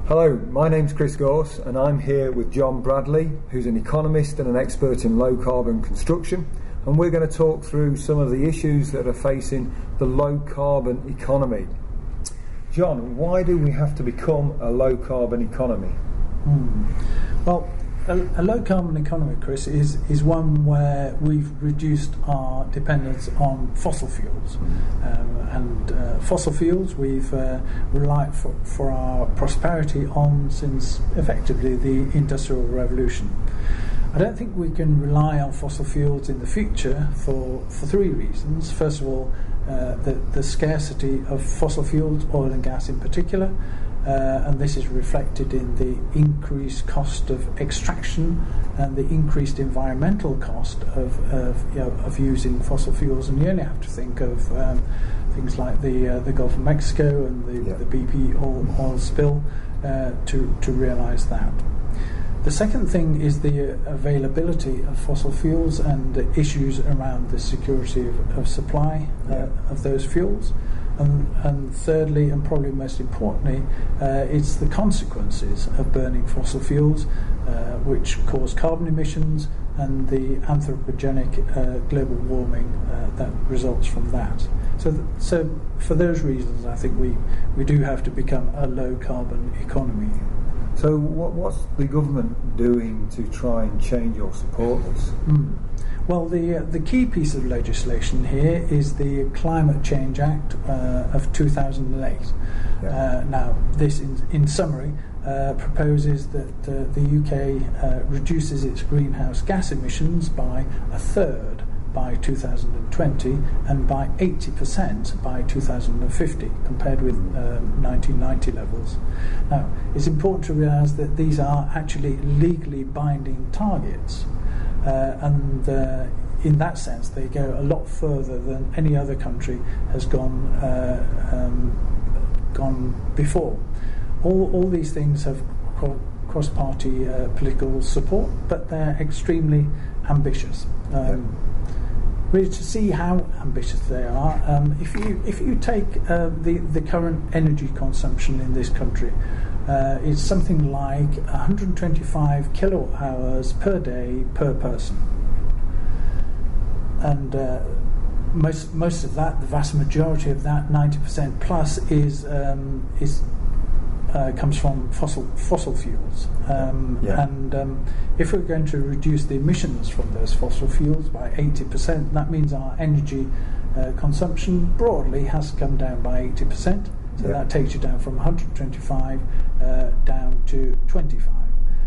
Hello, my name's Chris Gorse and I'm here with John Bradley, who's an economist and an expert in low carbon construction, and we're going to talk through some of the issues that are facing the low carbon economy. John, why do we have to become a low carbon economy? Well, a low carbon economy, Chris, is one where we've reduced our dependence on fossil fuels. Fossil fuels we've relied for our prosperity on since effectively the Industrial Revolution. I don't think we can rely on fossil fuels in the future for three reasons. First of all, the scarcity of fossil fuels, oil and gas in particular, and this is reflected in the increased cost of extraction and the increased environmental cost of using fossil fuels. And you only have to think of things like the Gulf of Mexico and the BP oil spill to realise that. The second thing is the availability of fossil fuels and the issues around the security of supply of those fuels. And thirdly, and probably most importantly, it's the consequences of burning fossil fuels, which cause carbon emissions and the anthropogenic global warming that results from that. So for those reasons, I think we do have to become a low carbon economy. So what's the government doing to try and change or support this? Well, the key piece of legislation here is the Climate Change Act of 2008. Now, this, in summary, proposes that the UK reduces its greenhouse gas emissions by a third by 2020 and by 80% by 2050 compared with 1990 levels. Now, it's important to realise that these are actually legally binding targets. In that sense, they go a lot further than any other country has gone before. All these things have cross-party political support, but they're extremely ambitious. Really, to see how ambitious they are, if you take the current energy consumption in this country, it's something like 125 kilowatt hours per day per person, and most of that, the vast majority of that, 90% plus, comes from fossil fuels. And if we're going to reduce the emissions from those fossil fuels by 80%, that means our energy consumption broadly has to come down by 80%. So that takes you down from 125 down to 25.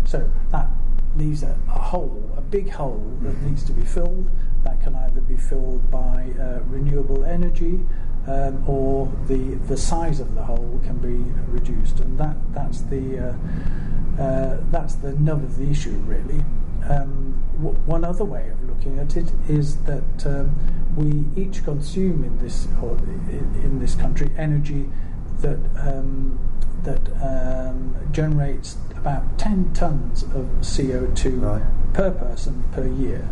So that leaves a big hole that needs to be filled. That can either be filled by renewable energy, or the size of the hole can be reduced, and that's the nub of the issue, really. One other way of looking at it is that we each consume in this country energy that generates about 10 tons of CO2 per person per year,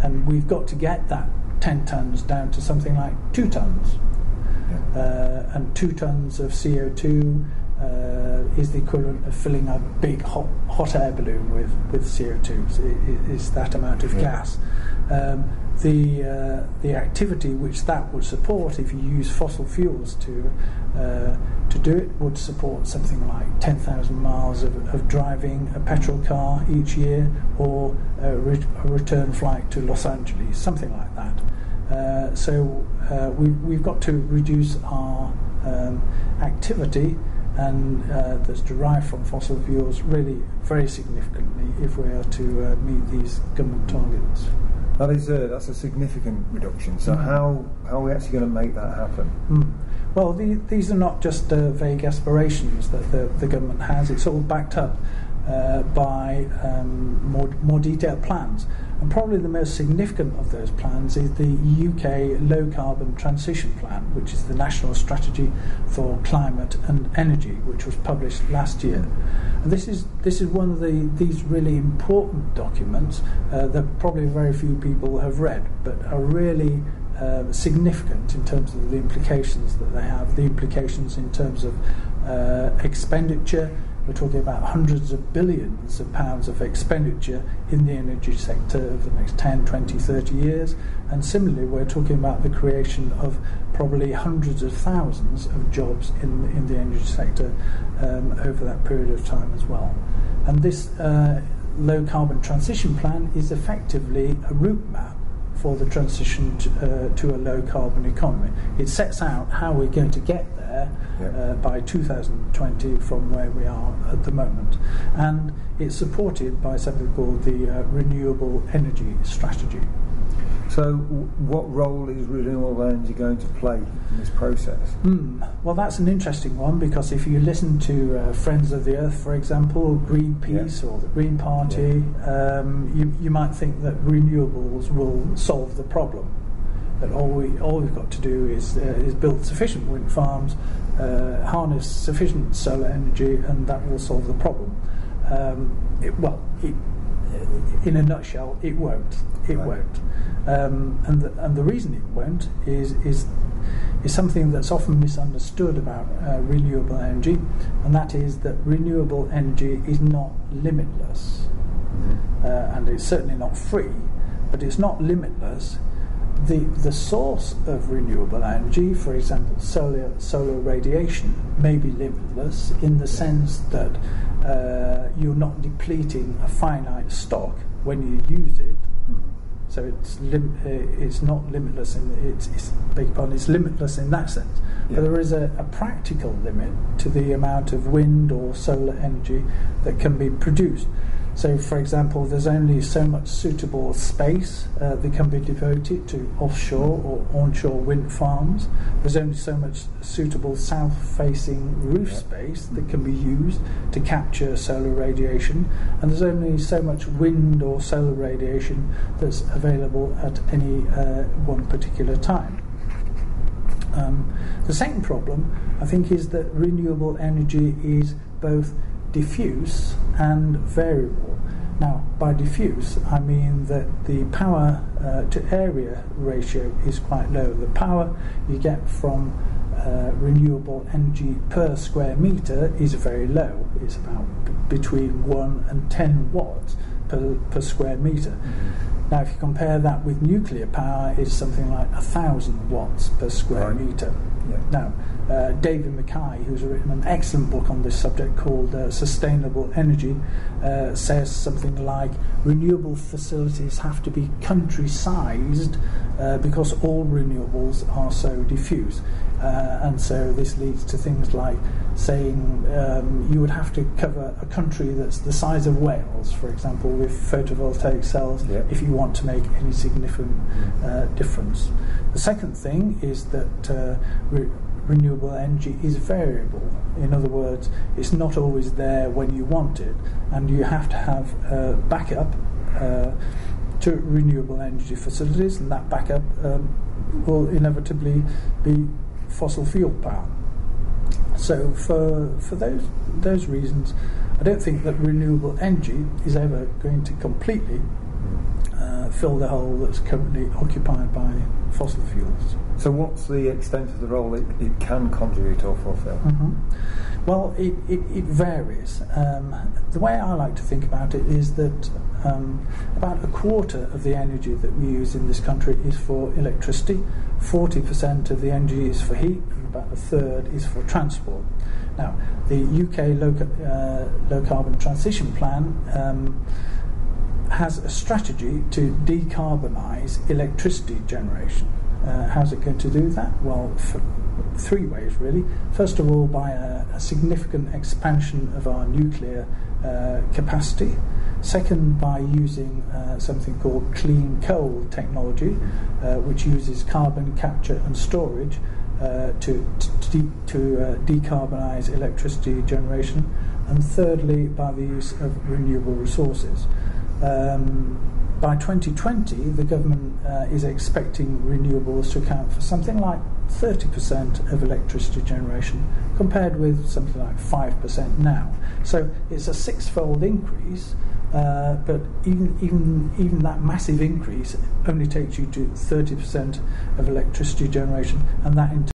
and we've got to get that 10 tons down to something like 2 tons. And 2 tons of CO2 is the equivalent of filling a big hot air balloon with CO2. So it's that amount of gas. The activity which that would support, if you use fossil fuels to do it, would support something like 10,000 miles of driving a petrol car each year, or a return flight to Los Angeles, something like that. So we've got to reduce our activity and that's derived from fossil fuels really very significantly if we are to meet these government targets. That's a significant reduction. So how are we actually going to make that happen? Well, these are not just vague aspirations that the government has. It's all backed up by more detailed plans. And probably the most significant of those plans is the UK Low Carbon Transition Plan, which is the National Strategy for Climate and Energy, which was published last year. And this is one of these really important documents that probably very few people have read, but are really significant in terms of the implications that they have, the implications in terms of expenditure, we're talking about hundreds of billions of pounds of expenditure in the energy sector over the next 10, 20, 30 years. And similarly, we're talking about the creation of probably hundreds of thousands of jobs in the energy sector over that period of time as well. And this low carbon transition plan is effectively a route map for the transition to a low carbon economy. It sets out how we're going to get there by 2020 from where we are at the moment. And it's supported by something called the Renewable Energy Strategy. So what role is renewable energy going to play in this process? Well, that's an interesting one, because if you listen to Friends of the Earth, for example, Greenpeace or the Green Party, you might think that renewables will solve the problem. That all we've got to do is build sufficient wind farms, harness sufficient solar energy, and that will solve the problem. In a nutshell, it won't. It won't. And the reason it won't is something that's often misunderstood about renewable energy, and that is that renewable energy is not limitless. And it's certainly not free, but it's not limitless. The source of renewable energy, for example, solar radiation, may be limitless in the sense that you're not depleting a finite stock when you use it. So it's not limitless it's limitless in that sense. But there is a practical limit to the amount of wind or solar energy that can be produced. So, for example, there's only so much suitable space that can be devoted to offshore or onshore wind farms. There's only so much suitable south-facing roof space that can be used to capture solar radiation, and there's only so much wind or solar radiation that's available at any one particular time. The second problem, I think, is that renewable energy is both diffuse and variable. Now, by diffuse, I mean that the power to area ratio is quite low. The power you get from renewable energy per square metre is very low. It's about between 1 and 10 watts per square metre. Now, if you compare that with nuclear power, it's something like 1,000 watts per square metre. Now, David Mackay, who's written an excellent book on this subject called Sustainable Energy, says something like renewable facilities have to be country-sized because all renewables are so diffuse. And so this leads to things like saying you would have to cover a country that's the size of Wales, for example, with photovoltaic cells if you want to make any significant difference. The second thing is that renewable energy is variable. In other words, it's not always there when you want it, and you have to have backup to renewable energy facilities, and that backup will inevitably be fossil fuel power. So for those reasons, I don't think that renewable energy is ever going to completely fill the hole that's currently occupied by fossil fuels. So what's the extent of the role it can contribute or fulfill? Well, it varies. The way I like to think about it is that about a quarter of the energy that we use in this country is for electricity, 40% of the energy is for heat, and about a third is for transport. Now, the UK low carbon transition plan has a strategy to decarbonise electricity generation. How's it going to do that? Well, for three ways really. First of all, by a significant expansion of our nuclear capacity. Second, by using something called clean coal technology, which uses carbon capture and storage to decarbonise electricity generation. And thirdly, by the use of renewable resources. By 2020, the government is expecting renewables to account for something like 30% of electricity generation, compared with something like 5% now. So it's a six-fold increase, but even that massive increase only takes you to 30% of electricity generation, and that in